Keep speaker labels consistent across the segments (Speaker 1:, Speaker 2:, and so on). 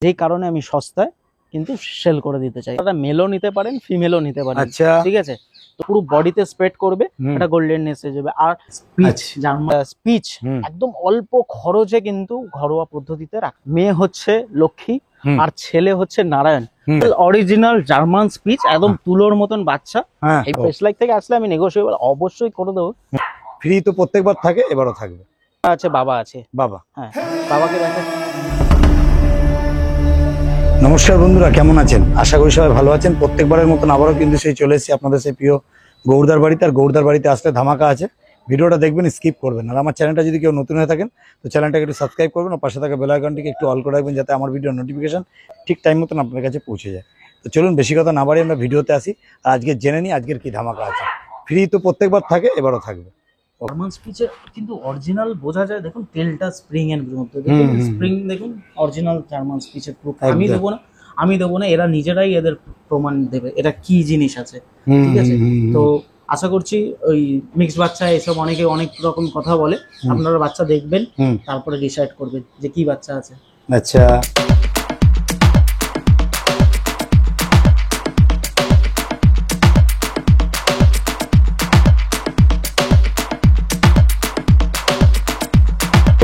Speaker 1: যেই কারণে আমি সস্তায় কিন্তু সেল করে দিতে চাই। এটা মেলও নিতে পারেন, ফিমেলও নিতে পারেন।
Speaker 2: আচ্ছা,
Speaker 1: ঠিক আছে, তো পুরো বডিতে স্প্রেড করবে, এটা গোল্ডেন এসে যাবে। আর স্পিচ, স্পিচ একদম অল্প খরচে কিন্তু ঘরোয়া পদ্ধতিতে রাখ। মেয়ে হচ্ছে লক্ষ্মী আর ছেলে হচ্ছে নারায়ণ। অরিজিনাল জার্মান স্পিচ, একদম তুলোর মতন বাচ্চা। এই প্রেস লাইক থেকে আসলে আমি নেগোশিয়েবল অবশ্যই করে দেবো।
Speaker 2: ফ্রি তো প্রত্যেকবার থাকে, এবারও থাকবে।
Speaker 1: আছে বাবা, আছে
Speaker 2: বাবা।
Speaker 1: হ্যাঁ, বাবাকে দেখা।
Speaker 2: নমস্কার বন্ধুরা, কেমন আছেন? আশা করি সবাই ভালো আছেন। প্রত্যেকবারের মতন আবারও কিন্তু সেই চলে এসেছি আপনাদের সেই প্রিয় গৌরদার বাড়িতে। আর গৌরদার বাড়িতে আসলে ধামাকা আছে, ভিডিওটা দেখবেন, স্কিপ করবেন। আর আমার চ্যানেলটা যদি কেউ নতুন হয়ে থাকেন তো চ্যানেলটাকে একটু সাবস্ক্রাইব করবেন, আর পাশে থাকা বেল আইকনটিকে একটু অল করে রাখবেন, যাতে আমার ভিডিওর নোটিফিকেশন ঠিক টাইম মতন আপনার কাছে পৌঁছে যায়। তো চলুন বেশি কথা না বাড়িয়ে আমরা ভিডিওতে আসি, আর আজকে জেনে নিই আজকের কি ধামাকা আছে। ফ্রি তো প্রত্যেকবার থাকে, এবারও থাকবে।
Speaker 1: জার্মান স্পিচের কিন্তু অরিজিনাল বোঝা যায়, দেখুন তেলটা স্প্রিং এর মধ্যে, দেখুন স্প্রিং, দেখুন অরিজিনাল জার্মান স্পিচের প্রুফ আমি দেবো না, এরা নিজেরাই এদের প্রমাণ দেবে এটা কি জিনিস আছে। ঠিক আছে, তো আশা করছি ওই মিক্স বাচ্চা এসব অনেকে অনেক রকম কথা বলে, আপনারা বাচ্চা দেখবেন তারপরে ডিসাইড করবেন যে কি বাচ্চা আছে।
Speaker 2: আচ্ছা,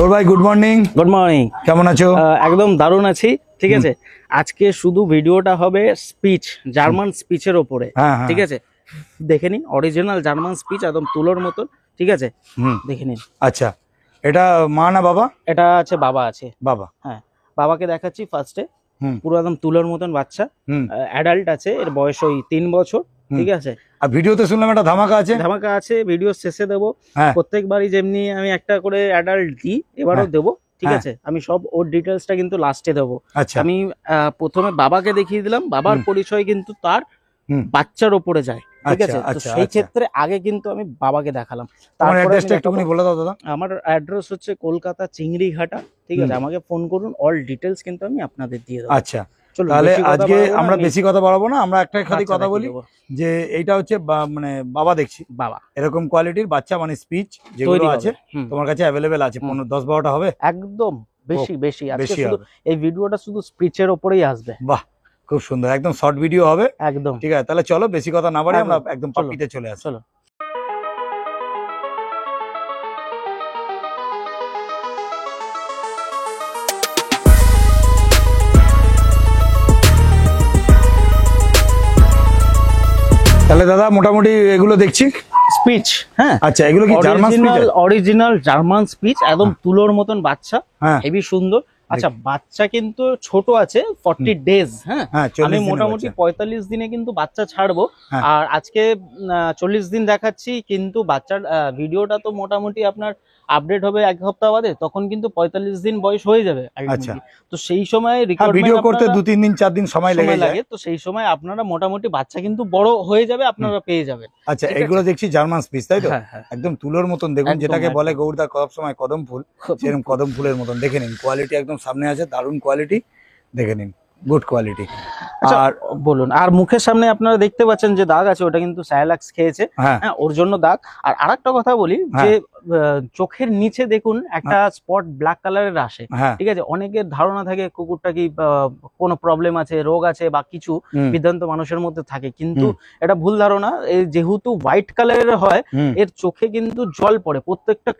Speaker 2: ওর ভাই গুড মর্নিং।
Speaker 1: গুড মর্নিং,
Speaker 2: কেমন আছো?
Speaker 1: একদম দারুণ আছি। ঠিক আছে, আজকে শুধু ভিডিওটা হবে স্পিচ, জার্মান স্পিচের ওপরে। ঠিক আছে, দেখে নিন অরিজিনাল জার্মান স্পিচ, একদম তুলোর মতন। ঠিক আছে, দেখে নিন।
Speaker 2: আচ্ছা, এটা মা না বাবা?
Speaker 1: এটা আছে বাবা, আছে
Speaker 2: বাবা।
Speaker 1: হ্যাঁ, বাবাকে দেখাচ্ছি ফার্স্টে। পুরো একদম তুলোর মতন বাচ্চা, অ্যাডাল্ট আছে, এর বয়স ওই 3 বছর। ঠিক আছে,
Speaker 2: আর ভিডিওতে শুনলাম একটা ধামাকা আছে।
Speaker 1: ধামাকা আছে, ভিডিও শেষে দেবো। প্রত্যেকবারই যেমনি আমি একটা করে অ্যাডাল্ট দিই, এবারও দেবো। ঠিক আছে, আমি সব ওর ডিটেলসটা কিন্তু লাস্টে দেবো। আমি প্রথমে বাবাকে দেখিয়ে দিলাম, বাবার পরিচয় কিন্তু তার বাচ্চার ওপরে যায়। ঠিক আছে, তো সেই ক্ষেত্রে আগে কিন্তু আমি বাবাকে দেখালাম। আমার অ্যাড্রেস হচ্ছে কলকাতা চিংড়িঘাটা। ঠিক আছে, আমাকে ফোন করুন, অল ডিটেলস কিন্তু আমি আপনাদের দিয়ে দেবো।
Speaker 2: আচ্ছা, তাহলে আজকে আমরা বেশি কথা বাড়াবো না, আমরা একটা খালি কথা বলি যে এইটা হচ্ছে মানে বাবা দেখছি, বাবা এরকম কোয়ালিটির বাচ্চা, মানে স্পিচ যেগুলো আছে তোমার কাছে অ্যাভেলেবেল আছে, 10-12টা হবে একদম, বেশি আজকে শুধু এই ভিডিওটা শুধু স্পিচের উপরেই আসবে। বাহ, খুব সুন্দর, একদম শর্ট ভিডিও হবে একদম। ঠিক আছে, তাহলে চলো বেশি কথা না বাড়িয়ে আমরা একদম পাপিতে চলে আসি। চলো। তাহলে দাদা মোটামুটি এগুলো দেখছি
Speaker 1: স্পিচ। হ্যাঁ,
Speaker 2: আচ্ছা, এগুলো কি
Speaker 1: অরিজিনাল জার্মান স্পিচ, একদম তুলোর মতন বাচ্চা, হেভি সুন্দর। আচ্ছা, বাচ্চা কিন্তু ছোট আছে, 40 ডেজ। হ্যাঁ, আমি মোটামুটি 45 দিনে কিন্তু বাচ্চা ছাড়বো। আর আজকে 40 দিন দেখাচ্ছি, কিন্তু বাচ্চার ভিডিওটা তো মোটামুটি আপনার আপডেট হবে 1 সপ্তাহ বাদে, তখন কিন্তু 45 দিন বয়স হয়ে যাবে। তো সেই সময়
Speaker 2: ভিডিও করতে 2-3 দিন 4 দিন সময় লাগে,
Speaker 1: তো সেই সময় আপনারা মোটামুটি বাচ্চা কিন্তু বড় হয়ে যাবে, আপনারা পেয়ে যাবেন।
Speaker 2: আচ্ছা, এগুলো দেখছি জার্মান স্পিচ, তাই তো? একদম তুলোর মতন, দেখুন যেটাকে বলে গৌরদা সব সময় কদম ফুল, সেরকম কদম ফুলের মতন। দেখে নিন কোয়ালিটি একদম সামনে আছে, দারুণ কোয়ালিটি, দেখে নিন, গুড কোয়ালিটি।
Speaker 1: আর বলুন, আর মুখের সামনে আপনারা দেখতে পাচ্ছেন যে দাগ আছে, ওটা কিন্তু সায়ালাক্স খেয়েছে, হ্যাঁ, ওর জন্য দাগ। আর আরেকটা কথা বলি যে চোখের নিচে দেখুন একটা স্পট ব্ল্যাক কালারের আসে। ঠিক আছে, অনেকের ধারণা থাকে কুকুরটা কি কোনো প্রবলেম আছে, রোগ আছে বা কিছু বিভ্রান্ত মানুষের মধ্যে থাকে, কিন্তু এটা ভুল ধারণা। যেহেতু হোয়াইট কালারের হয়, এর চোখে কিন্তু জল পড়ে, প্রত্যেকটা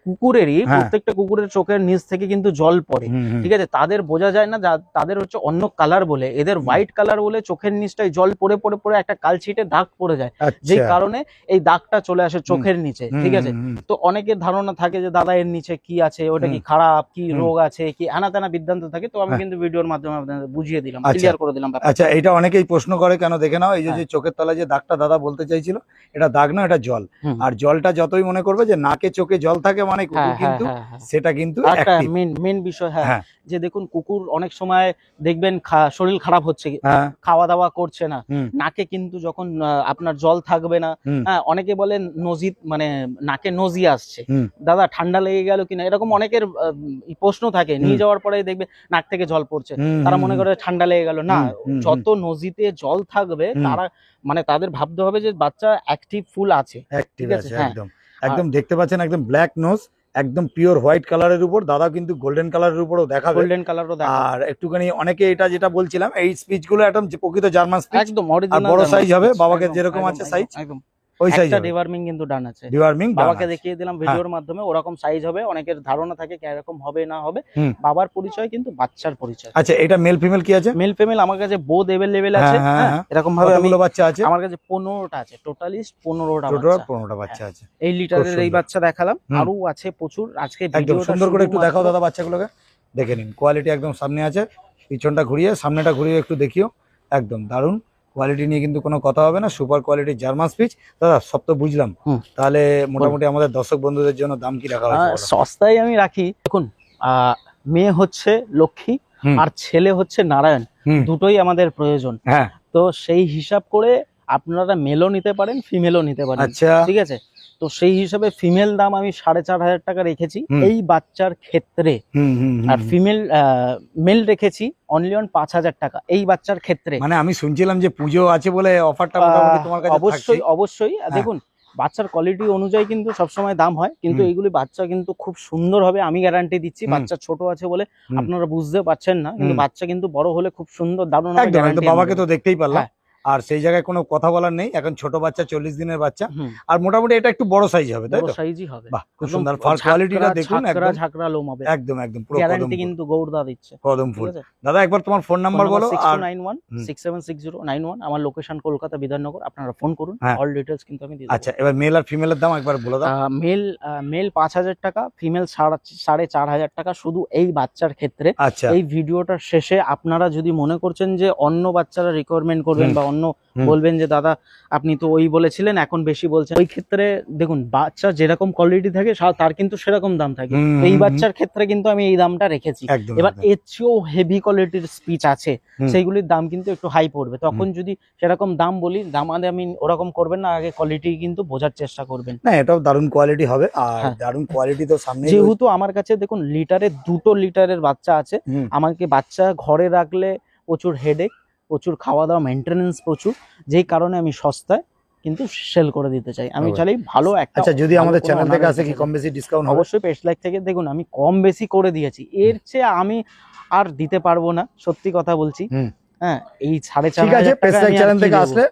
Speaker 1: কুকুরের চোখের নিচ থেকে কিন্তু জল পড়ে। ঠিক আছে, তাদের বোঝা যায় না, তাদের হচ্ছে অন্য কালার বলে, এদের হোয়াইট কালার বলে চোখের নিচটায় জল পড়ে পড়ে পড়ে একটা কালচিটে দাগ পড়ে যায়, যে কারণে এই দাগটা চলে আসে চোখের নিচে। ঠিক আছে, তো অনেকের ধারণা থাকে যে দাদা এর নিচে কি আছে, ওটা কি খারাপ, কি রোগ আছে, কি আনা তেনা বিভ্রান্ত থাকে। তো আমি কিন্তু ভিডিওর মাধ্যমে আপনাদের বুঝিয়ে দিলাম, ক্লিয়ার করে দিলাম।
Speaker 2: আচ্ছা, এটা অনেকেই প্রশ্ন করে, কেন দেখে নাও, এই যে চোখের তলায় যে দাগটা দাদা বলতে চাইছিল, এটা দাগ না, এটা জল। আর জলটা যতই মনে করবে যে নাকে চোখে জল থাকে মানে কুকুর, কিন্তু সেটা কিন্তু একটা
Speaker 1: মেন বিষয়। হ্যাঁ, যে দেখুন কুকুর অনেক সময় দেখবেন শরীর খারাপ হচ্ছে, খাওয়া দাওয়া করছে না, নাকে কিন্তু যখন আপনার জল থাকবে না, হ্যাঁ, অনেকে বলেন নজি, মানে নাকে নজি আসছে, দাদা ঠান্ডা লেগে গেল কিনা, এরকম অনেকের প্রশ্ন থাকে। নিয়ে যাওয়ার পরে দেখবে নাক থেকে জল পড়ছে, তারা মনে করে ঠান্ডা লেগে গেল। না, যত নজিতে জল থাকবে তারা মানে তাদের ভাবতে হবে যে বাচ্চা অ্যাক্টিভ ফুল আছে। ঠিক আছে,
Speaker 2: একদম দেখতে পাচ্ছেন একদম ব্ল্যাক নোজ, একদম পিওর হোয়াইট কালারের উপর, দাদা কিন্তু গোল্ডেন কালারের উপরও দেখাবে।
Speaker 1: গোল্ডেন কালারও দেখাবে।
Speaker 2: আর একটুখানি অনেকে এটা যেটা বলছিলাম, এই স্পিচ গুলো একদম প্রকৃত জার্মান স্পিচ,
Speaker 1: একদম
Speaker 2: আর
Speaker 1: অরিজিনাল
Speaker 2: বড় সাইজ হবে, বাবাকে যেরকম আছে সাইজ
Speaker 1: একদম
Speaker 2: ওই সাইজ
Speaker 1: একটা
Speaker 2: হবে।
Speaker 1: ডিওয়ার্মিং কিন্তু ডান আছে,
Speaker 2: ডিওয়ার্মিং
Speaker 1: বাবাকে দেখিয়ে দিলাম ভিডিওর মাধ্যমে, ওরকম সাইজ হবে। অনেকের ধারণা থাকে কিরকম হবে না হবে, বাবার পরিচয় কিন্তু বাচ্চার পরিচয়।
Speaker 2: আচ্ছা, এটা মেল ফিমেল কি আছে?
Speaker 1: মেল ফিমেল আমার কাছে বোথ এভেলেবেল আছে। এরকম ভাবে
Speaker 2: কতগুলো বাচ্চা আছে?
Speaker 1: আমার কাছে 15টা আছে, টোটালি 15টা
Speaker 2: টোটাল
Speaker 1: বাচ্চা।
Speaker 2: 15টা বাচ্চা আছে।
Speaker 1: এই লিটারের এই বাচ্চা দেখালাম, আরো আছে প্রচুর। আজকে
Speaker 2: একদম
Speaker 1: ভিডিওটা
Speaker 2: সুন্দর করে একটু দেখাও দাদা বাচ্চাগুলোকে, দেখে নিন। কোয়ালিটি একদম সামনে আছে, পিছনটা ঘুরিয়ে সামনেটা ঘুরিয়ে একটু দেখিও। একদম দারুণ কোয়ালিটি নিয়ে কিন্তু কোনো কথা হবে না, সুপার কোয়ালিটির জার্মান স্পিচ। দাদা সব তো বুঝলাম, তাহলে মোটামুটি আমাদের দর্শক বন্ধুদের জন্য দাম কি রাখা হয়েছে?
Speaker 1: সস্তায় আমি রাখি। দেখুন, মেয়ে হচ্ছে লক্ষ্মী আর ছেলে হচ্ছে নারায়ণ, দুটোই আমাদের প্রয়োজন।
Speaker 2: হ্যাঁ,
Speaker 1: তো সেই হিসাব করে আপনারা মেলও নিতে পারেন, ফিমেলও নিতে পারেন।
Speaker 2: আচ্ছা,
Speaker 1: ঠিক আছে। তো সেই হিসাবে ফিমেল দাম আমি 4,500 টাকা রেখেছি এই বাচ্চার ক্ষেত্রে, আর ফিমেল মেল রেখেছি অনলি অন 5,000 টাকা এই বাচ্চার ক্ষেত্রে।
Speaker 2: মানে আমি শুনছিলাম যে পুজো আছে বলে অফারটা মোটামুটি তোমার কাছে
Speaker 1: অবশ্যই অবশ্যই। দেখুন, বাচ্চার কোয়ালিটি অনুযায়ী কিন্তু সবসময় দাম হয়, কিন্তু এইগুলি বাচ্চা কিন্তু খুব সুন্দর হবে, আমি গ্যারান্টি দিচ্ছি। বাচ্চা ছোট আছে বলে আপনারা বুঝতে পারছেন না, কিন্তু বাচ্চা কিন্তু বড় হলে খুব সুন্দর দারুণ হবে।
Speaker 2: বাবাকে তো দেখতেই পারলাম, আর সেই জায়গায় কোনো কথা বলার নেই। এখন ছোট বাচ্চা, 40 দিনের বাচ্চা, আর মোটামুটি এটা একটু বড় সাইজ হবে, তাই তো?
Speaker 1: বড় সাইজই হবে।
Speaker 2: বাহ, খুব সুন্দর। ফার কোয়ালিটিটা দেখুন, একদম
Speaker 1: ঝাঁকড়া লোম হবে,
Speaker 2: একদম একদম পুরো
Speaker 1: গ্যারান্টি কিন্তু গৌরদা দিচ্ছে।
Speaker 2: কদম ফুল। দাদা একবার তোমার ফোন নাম্বার বলো।
Speaker 1: 6291676091, আমার লোকেশন কলকাতা বিধাননগর। আপনারা ফোন করুন, অল ডিটেইলস কিন্তু আমি দিয়ে দেব।
Speaker 2: আচ্ছা, এবার মেল আর ফিমেলের দাম একবার বলে দাও।
Speaker 1: মেল 5,000 টাকা, ফিমেল 4,500 টাকা শুধু এই বাচ্চার ক্ষেত্রে।
Speaker 2: আচ্ছা,
Speaker 1: এই ভিডিওটার শেষে আপনারা যদি মনে করছেন যে অন্য বাচ্চারা রিকোয়ারমেন্ট করবেন বা অন্য বলবেন যে দাদা আপনি তো ওই বলেছিলেন এখন বেশি বলছেন, ওই ক্ষেত্রে দেখুন বাচ্চা যেরকম কোয়ালিটি থাকে তার কিন্তু সেরকম দাম থাকে। এই বাচ্চার ক্ষেত্রে কিন্তু আমি এই দামটা রেখেছি। এবার এর চেয়েও হেভি কোয়ালিটির স্পিচ আছে, সেইগুলির দাম কিন্তু একটু হাই পড়বে। তখন যদি সেরকম দাম বলি, দাম আমি ওরকম করবেন না, আগে কোয়ালিটি কিন্তু বোঝার চেষ্টা করবেন।
Speaker 2: না, এটাও দারুণ কোয়ালিটি হবে, আর দারুণ কোয়ালিটি তো সামনে।
Speaker 1: যেহেতু আমার কাছে দেখুন লিটারে 2 লিটারের বাচ্চা আছে, আমাকে বাচ্চা ঘরে রাখলে প্রচুর হেডেক, প্রচুর খাওয়া দাওয়া মেইনটেনেন্স প্রচুর, যেই কারণে আমি সস্তায় কিন্তু সেল করে দিতে চাই। আমি চাই ভালো একটা।
Speaker 2: আচ্ছা, যদি আমাদের চ্যানেল থেকে আসে কি কম বেশি ডিসকাউন্ট?
Speaker 1: অবশ্যই। পেস্ট লাইক থেকে দেখুন আমি কম বেশি করে দিয়েছি, এর চেয়ে আমি আর দিতে পারবো না, সত্যি কথা বলছি। হ্যাঁ, এই 4,500
Speaker 2: ঠিক আছে, পেস্ট লাইক চ্যানেল থেকে আসলে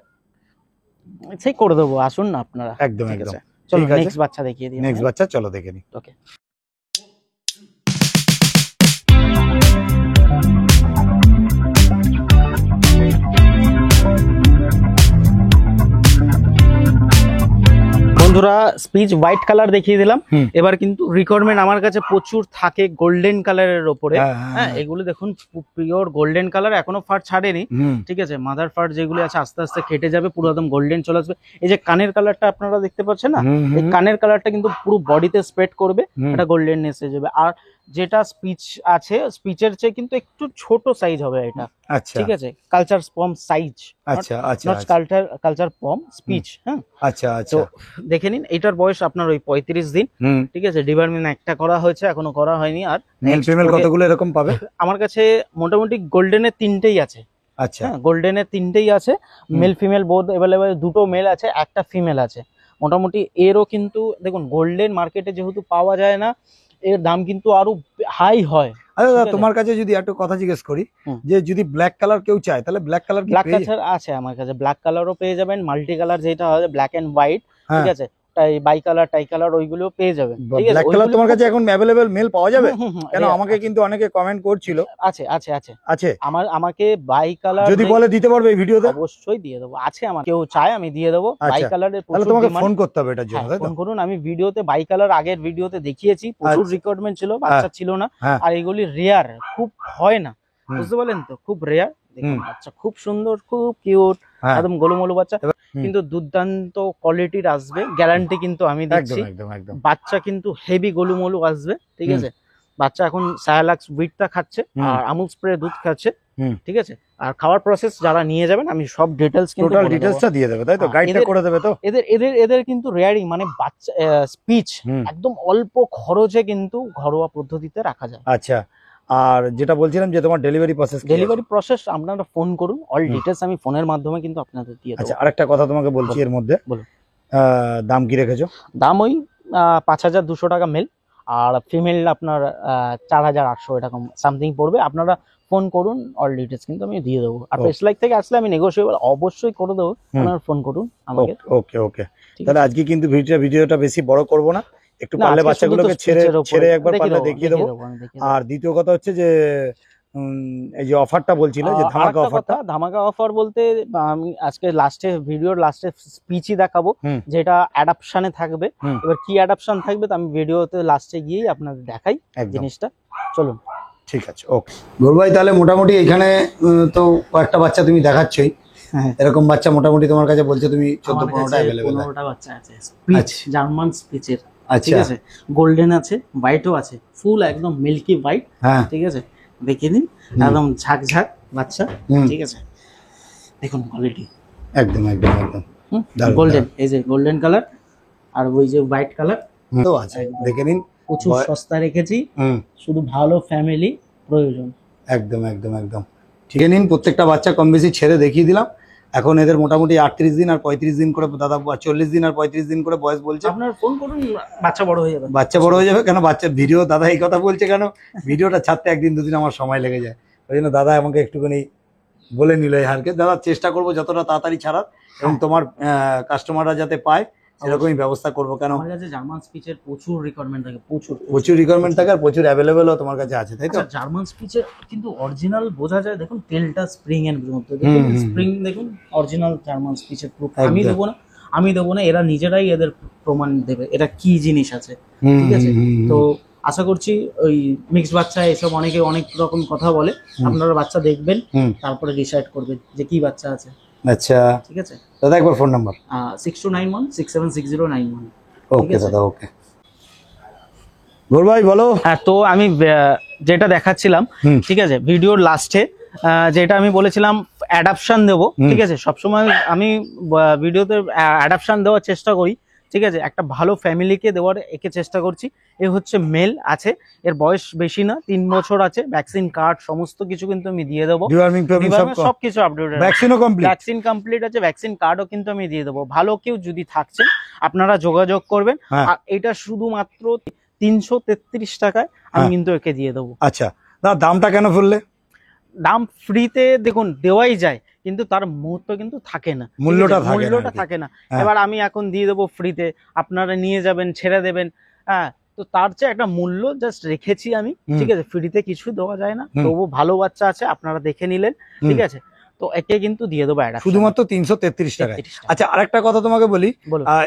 Speaker 1: সেই করে দেবো, আসুন না আপনারা।
Speaker 2: একদম একদম।
Speaker 1: চলো নেক্সট বাচ্চা দেখিয়ে দিই।
Speaker 2: নেক্সট বাচ্চা চলো দেখে নিই।
Speaker 1: ওকে। বন্ধুরা, স্পিচ হোয়াইট কালার দেখিয়ে দিলাম। এবার কিন্তু রিকোয়ারমেন্ট আমার কাছে প্রচুর থাকে গোল্ডেন কালারের ওপরে। হ্যাঁ, এগুলো দেখুন পিওর গোল্ডেন কালার, এখনো ফার ছাড়েনি। ঠিক আছে, মাদার ফার যেগুলি আছে আস্তে আস্তে কেটে যাবে, পুরো একদম গোল্ডেন চলে আসবে। এই যে কানের কালারটা আপনারা দেখতে পাচ্ছেন না, এই কানের কালারটা কিন্তু পুরো বডিতে স্প্রেড করবে, এটা গোল্ডেননেস হয়ে যাবে। আর যেটা স্পিচ আছে, স্পিচের চেয়ে কিন্তু একটু ছোট সাইজ হবে এটা।
Speaker 2: আচ্ছা,
Speaker 1: ঠিক আছে, কালচার পম সাইজ।
Speaker 2: আচ্ছা আচ্ছা,
Speaker 1: নট কালচার পম স্পিচ। হ্যাঁ,
Speaker 2: আচ্ছা আচ্ছা।
Speaker 1: তো দেখে নিন, এটার বয়স আপনার ওই 35 দিন। ঠিক আছে, ডিভারমিন একটা করা হয়েছে, এখনো করা হয়নি। আর
Speaker 2: মেল ফিমেল কতগুলো এরকম পাবে?
Speaker 1: আমার কাছে মোটামুটি গোল্ডেনের 3টেই আছে।
Speaker 2: আচ্ছা,
Speaker 1: হ্যাঁ, গোল্ডেনের 3টেই আছে, মেল ফিমেল বোথ अवेलेबल। 2টো মেল আছে, একটা ফিমেল আছে। মোটামুটি এরও কিন্তু দেখুন গোল্ডেন মার্কেটে যেহেতু পাওয়া যায় না, এর দাম কিন্তু আরো হাই হয়।
Speaker 2: আচ্ছা, তোমার কাছে যদি একটা কথা জিজ্ঞেস করি, যে যদি ব্ল্যাক কালার কেউ চায় তাহলে ব্ল্যাক কালার
Speaker 1: আছে আমার কাছে, ব্ল্যাক কালারও পেয়ে যাবেন, মাল্টি কালার যেটা হয় ব্ল্যাক এন্ড হোয়াইট। ঠিক আছে, বাই কালার টাই কালার ওইগুলো পেয়ে যাবেন।
Speaker 2: ব্ল্যাক কালার তোমার কাছে এখন अवेलेबल মেল পাওয়া যাবে? কেন আমাকে কিন্তু অনেকে কমেন্ট করছিল।
Speaker 1: আছে আছে আছে
Speaker 2: আছে।
Speaker 1: আমাকে বাই কালার
Speaker 2: যদি বলে দিতে পারবে এই ভিডিওতে?
Speaker 1: অবশ্যই দিয়ে দেবো, আছে আমার, কেউ চায় আমি দিয়ে দেবো। বাই কালারের
Speaker 2: তাহলে তোমাকে ফোন করতে হবে এটার জন্য, তাই তো?
Speaker 1: ফোন করুন। আমি ভিডিওতে বাই কালার আগের ভিডিওতে দেখিয়েছি, প্রচুর রিকোয়ারমেন্ট ছিল, বাচ্চা ছিল না। আর এগুলি রেয়ার, খুব হয় না, বুঝতে পারলেন তো, খুব রেয়ার। দেখুন বাচ্চা খুব সুন্দর, খুব কিউট, একদম গোলুমোলু বাচ্চা, কিন্তু দুর্দান্ত কোয়ালিটির আসবে, গ্যারান্টি কিন্তু আমি দিচ্ছি। বাচ্চা কিন্তু হেভি গোলুমোলু আসবে। ঠিক আছে, বাচ্চা এখন সায়ালাক্স উইটটা খাচ্ছে আর আমুল স্প্রে দুধ খাচ্ছে। ঠিক আছে, আর খাওয়ার প্রসেস যারা নিয়ে যাবেন আমি সব ডিটেইলস কিন্তু
Speaker 2: টোটাল ডিটেইলসটা দিয়ে দেবে, তাই তো? গাইডটা করে দেবে তো?
Speaker 1: এদের কিন্তু রেয়ারিং মানে বাচ্চা স্পিচ একদম অল্প খরচে কিন্তু ঘরোয়া পদ্ধতিতে রাখা যায়।
Speaker 2: আচ্ছা, আর যেটা বলছিলাম যে তোমার ডেলিভারি প্রসেস,
Speaker 1: আপনারা ফোন করুন, অল ডিটেইলস আমি ফোনের মাধ্যমে কিন্তু আপনাদের দিয়ে দেব।
Speaker 2: আচ্ছা, আরেকটা কথা তোমাকে বলছি এর মধ্যে,
Speaker 1: বলুন।
Speaker 2: দাম কি রেখেছো?
Speaker 1: দাম ওই 5,200 টাকা মেল আর ফিমেল আপনার 4800 এরকম সামথিং পড়বে। আপনারা ফোন করুন, অল ডিটেলস কিন্তু আমি দিয়ে দেবো। আর প্রেস লাইক থেকে আসলে আমি নেগোশিয়েবল অবশ্যই করে দেবো, আপনারা ফোন করুন আমাকে।
Speaker 2: ওকে ওকে, তাহলে আজকে কিন্তু ভিডিওটা বেশি বড় করব না, একটু পারলে বাচ্চাগুলোকে ছেড়ে একবার পারলে দেখিয়ে দেবো। আর দ্বিতীয় কথা হচ্ছে যে এই যে অফারটা বলছিল যে
Speaker 1: ধামাকা অফার বলতে আমি আজকে ভিডিওর লাস্টে স্পিচই দেখাবো যেটা অ্যাডাপশনে থাকবে। এবার কি অ্যাডাপশন থাকবে তো আমি ভিডিওতে লাস্টে গিয়েই আপনাদের দেখাই জিনিসটা। চলুন,
Speaker 2: ঠিক আছে, ওকে। গৌর ভাই, তাহলে মোটামুটি এখানে তো কয়েকটা বাচ্চা তুমি দেখাচ্ছই, এরকম বাচ্চা মোটামুটি তোমার কাছে বলছো তুমি 14-15টা अवेलेबल আছে?
Speaker 1: 15টা বাচ্চা আছে, স্পিচ জার্মান স্পিচের, ঠিক আছে, গোল্ডেন আছে, হোয়াইটও আছে, ফুল একদম মিল্কি হোয়াইট, ঠিক আছে, দেখিয়ে দিন, একদম ঝাকঝাক বাচ্চা, ঠিক আছে, দেখুন কোয়ালিটি
Speaker 2: একদম একদম একদম
Speaker 1: গোল্ডেন, এই যে গোল্ডেন কালার আর ওই যে হোয়াইট কালার
Speaker 2: তো আছে, দেখে নিন।
Speaker 1: প্রচুর সস্তা রেখেছি, শুধু ভালো ফ্যামিলি প্রয়োজন।
Speaker 2: একদম একদম একদম ঠিক নিন। প্রত্যেকটা বাচ্চা কম বেশি ছেড়ে দেখিয়ে দিলাম। এখন এদের মোটামুটি 38 দিন আর 35 দিন করে, দাদা 40 দিন আর 35 দিন করে বয়স বলছে।
Speaker 1: আপনার ফোন করুন, বাচ্চা বড় হয়ে যাবে।
Speaker 2: বাচ্চা বড় হয়ে যাবে কেন? বাচ্চা ভিডিও দাদা এই কথা বলছে কেন? ভিডিওটা ছাড়তে একদিন দুদিন আমার সময় লেগে যায়, ওই জন্য দাদা আমাকে একটুখানি বলে নিল এই হারকে। দাদা চেষ্টা করবো যতটা তাড়াতাড়ি ছাড়ার, এবং তোমার কাস্টমাররা যাতে পায় সেরকমই ব্যবস্থা করবো। কেন
Speaker 1: আমার কাছে জার্মান স্পিচের প্রচুর রিকোয়ারমেন্ট থাকে,
Speaker 2: প্রচুর রিকোয়ারমেন্ট থাকে আর প্রচুর অ্যাভেলেবেলও তোমার কাছে আছে, তাই তো?
Speaker 1: জার্মান স্পিচের কিন্তু অরিজিনাল বোঝা যায়, দেখুন তেলটা স্প্রিং এর মধ্যে, দেখুন স্প্রিং, দেখুন অরিজিনাল জার্মান স্পিচের প্রুফ আমি দেবো না, এরা নিজেরাই এদের প্রমাণ দেবে এটা কি জিনিস আছে, ঠিক আছে। তো আশা করছি ওই মিক্স বাচ্চা এসব অনেকে অনেক রকম কথা বলে, আপনারা বাচ্চা দেখবেন তারপরে ডিসাইড করবেন যে কি বাচ্চা আছে।
Speaker 2: আচ্ছা,
Speaker 1: ঠিক আছে
Speaker 2: দাদা, একবার ফোন নাম্বার
Speaker 1: 6291676091।
Speaker 2: ওকে দাদা, ওকে। গৌর ভাই বলো।
Speaker 1: হ্যাঁ, তো আমি যেটা দেখাচ্ছিলাম, ঠিক আছে, ভিডিওর লাস্টে যেটা আমি বলেছিলাম অ্যাডাপশন দেবো, ঠিক আছে, সবসময় আমি ভিডিওতে অ্যাডাপশন দেওয়ার চেষ্টা করি, ঠিক আছে, একটা ভালো ফ্যামিলিকে দেওয়ার একে চেষ্টা করছি। এ হচ্ছে মেল আছে, এর বয়স বেশি না, 3 বছর আছে, ভ্যাকসিন কার্ড সমস্ত কিছু কিন্তু আমি দিয়ে দেবো, সবকিছু আপডেটেড, ভ্যাকসিন কমপ্লিট আছে, ভ্যাকসিন কার্ডও কিন্তু আমি দিয়ে দেবো। ভালো কেউ যদি থাকছেন আপনারা যোগাযোগ করবেন, আর এটা শুধুমাত্র 333 টাকায় আমি কিন্তু একে দিয়ে দেবো।
Speaker 2: আচ্ছা, দামটা কেন বললে?
Speaker 1: দাম ফ্রিতে দেখুন দেওয়াই যায়, কিন্তু তার মুহূর্ত কিন্তু থাকে না,
Speaker 2: মূল্যটা
Speaker 1: থাকে না। এবার আমি এখন দিয়ে দেবো ফ্রিতে, আপনারা নিয়ে যাবেন, ছেড়ে দেবেন, হ্যাঁ, তো তার চেয়ে একটা মূল্য জাস্ট রেখেছি আমি, ঠিক আছে। ফ্রিতে কিছু দেওয়া যায় না, তবু ভালো বাচ্চা আছে, আপনারা দেখে নিলেন, ঠিক আছে, তো একে কিন্তু দিয়ে দেবো
Speaker 2: শুধুমাত্র 333 টাকা। আচ্ছা, আরেকটা কথা তোমাকে বলি,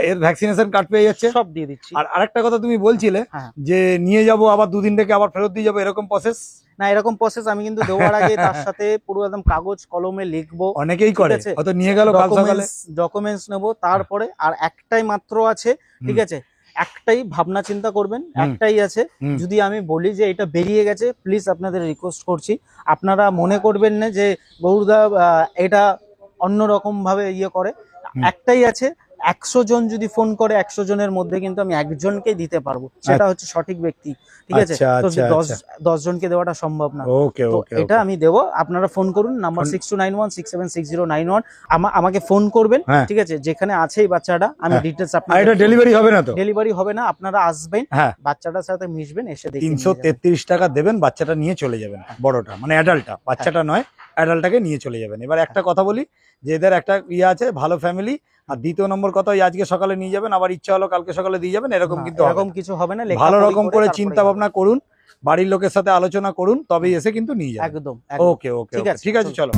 Speaker 2: এর ভ্যাকসিনেশন কার্ড পেয়ে যাচ্ছে,
Speaker 1: সব দিয়ে দিচ্ছি।
Speaker 2: আর আরেকটা কথা তুমি বলছিলে যে নিয়ে যাবো আবার 2 দিন থেকে আবার ফেরত দিয়ে যাবো, এরকম প্রসেস
Speaker 1: না? এরকম প্রসেস আমি কিন্তু দেওয়ার আগে তার সাথে পুরো একদম কাগজ কলমে লিখবো,
Speaker 2: অনেকেই করে, হয়তো নিয়ে গেল কাল সকালে
Speaker 1: ডকুমেন্টস নেবো, তারপরে আর একটাই মাত্র আছে, ঠিক আছে, একটাই ভাবনা চিন্তা করবেন, একটাই আছে। যদি আমি বলি যে এটা বেরিয়ে গেছে, প্লিজ আপনাদের রিকোয়েস্ট করছি, আপনারা মনে করবেন না যে গৌরদা এটা অন্যরকম ভাবে ইয়ে করে, একটাই আছে। 100 জন যদি ফোন করে, 100 জনের মধ্যে কিন্তু আমি একজনকেই দিতে পারবো, সেটা হচ্ছে সঠিক ব্যক্তি, ঠিক আছে। তো 10 জনকে দেওয়াটা সম্ভব না, এটা আমি দেবো। আপনারা ফোন করুন, নাম্বার 6291676091, আমাকে ফোন করবেন, ঠিক আছে, যেখানে আছে এই বাচ্চাটা, আমি ডিটেলস আপনাদের।
Speaker 2: এটা ডেলিভারি হবে না তো?
Speaker 1: ডেলিভারি হবে না, আপনারা আসবেন, বাচ্চাটার সাথে মিশবেন, এসে দেখে
Speaker 2: 333 টাকা দেবেন, বাচ্চাটা নিয়ে চলে যাবেন, বড়টা মানে অ্যাডাল্টটা, বাচ্চাটা নয়, অ্যাডাল্টটাকে নিয়ে চলে যাবেন। এবার একটা কথা বলি যে এদের একটা ইয়ে আছে, ভালো ফ্যামিলি, আর দ্বিতীয় নম্বর কথা, আজকে সকালে নিয়ে যাবেন, আবার ইচ্ছা হলো কালকে সকালে দিয়ে যাবেন, এরকম কিন্তু
Speaker 1: কিছু হবে না।
Speaker 2: ভালো রকম করে চিন্তা ভাবনা করুন, বাড়ির লোকের সাথে আলোচনা করুন, তবেই এসে কিন্তু নিয়ে যাবেন।
Speaker 1: একদম।
Speaker 2: ওকে ওকে, ঠিক আছে, চলো।